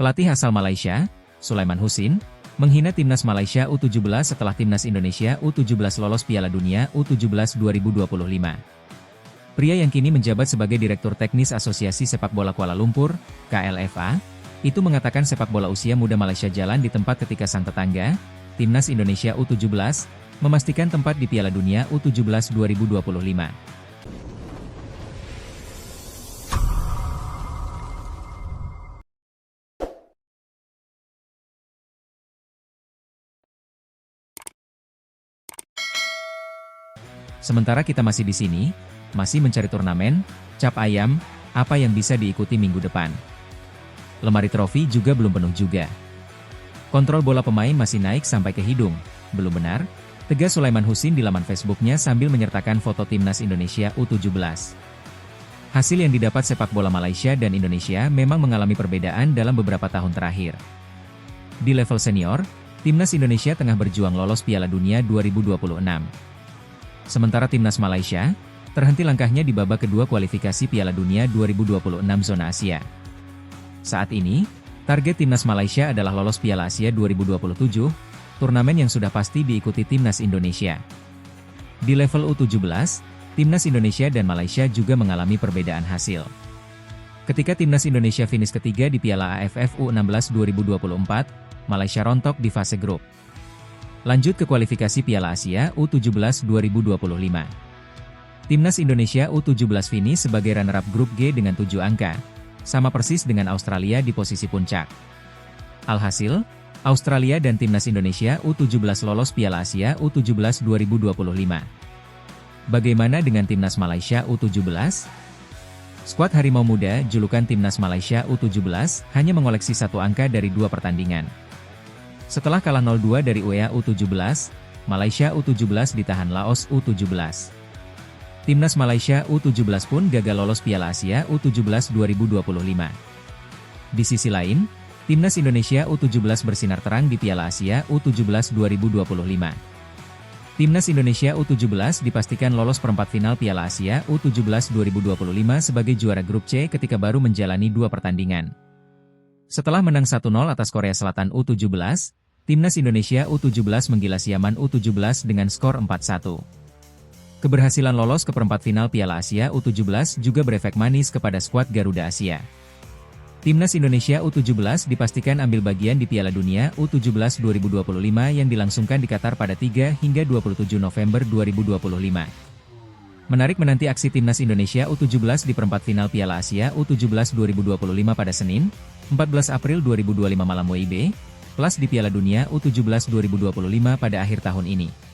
Pelatih asal Malaysia, Sulaiman Husin, menghina timnas Malaysia U17 setelah timnas Indonesia U17 lolos Piala Dunia U17 2025. Pria yang kini menjabat sebagai Direktur Teknis Asosiasi Sepak Bola Kuala Lumpur, KLFA, itu mengatakan sepak bola usia muda Malaysia jalan di tempat ketika sang tetangga, timnas Indonesia U17, memastikan tempat di Piala Dunia U17 2025. Sementara kita masih di sini, masih mencari turnamen, cap ayam, apa yang bisa diikuti minggu depan. Lemari trofi juga belum penuh juga. Kontrol bola pemain masih naik sampai ke hidung, belum benar, tegas Sulaiman Husin di laman Facebooknya sambil menyertakan foto timnas Indonesia U17. Hasil yang didapat sepak bola Malaysia dan Indonesia memang mengalami perbedaan dalam beberapa tahun terakhir. Di level senior, timnas Indonesia tengah berjuang lolos Piala Dunia 2026. Sementara timnas Malaysia, terhenti langkahnya di babak kedua kualifikasi Piala Dunia 2026 zona Asia. Saat ini, target timnas Malaysia adalah lolos Piala Asia 2027, turnamen yang sudah pasti diikuti timnas Indonesia. Di level U17, timnas Indonesia dan Malaysia juga mengalami perbedaan hasil. Ketika timnas Indonesia finish ketiga di Piala AFF U16 2024, Malaysia rontok di fase grup. Lanjut ke kualifikasi Piala Asia U17 2025. Timnas Indonesia U17 finish sebagai runner-up grup G dengan 7 angka, sama persis dengan Australia di posisi puncak. Alhasil, Australia dan timnas Indonesia U17 lolos Piala Asia U17 2025. Bagaimana dengan timnas Malaysia U17? Skuad Harimau Muda, julukan timnas Malaysia U17, hanya mengoleksi 1 angka dari 2 pertandingan. Setelah kalah 0-2 dari UEA U17, Malaysia U17 ditahan Laos U17. Timnas Malaysia U17 pun gagal lolos Piala Asia U17 2025. Di sisi lain, timnas Indonesia U17 bersinar terang di Piala Asia U17 2025. Timnas Indonesia U17 dipastikan lolos perempat final Piala Asia U17 2025 sebagai juara grup C ketika baru menjalani 2 pertandingan. Setelah menang 1-0 atas Korea Selatan U17, timnas Indonesia U17 menggilas Yaman U17 dengan skor 4-1. Keberhasilan lolos ke perempat final Piala Asia U17 juga berefek manis kepada skuad Garuda Asia. Timnas Indonesia U17 dipastikan ambil bagian di Piala Dunia U17 2025 yang dilangsungkan di Qatar pada 3 hingga 27 November 2025. Menarik menanti aksi timnas Indonesia U17 di perempat final Piala Asia U17 2025 pada Senin, 14 April 2025 malam WIB, plus di Piala Dunia U17 2025 pada akhir tahun ini.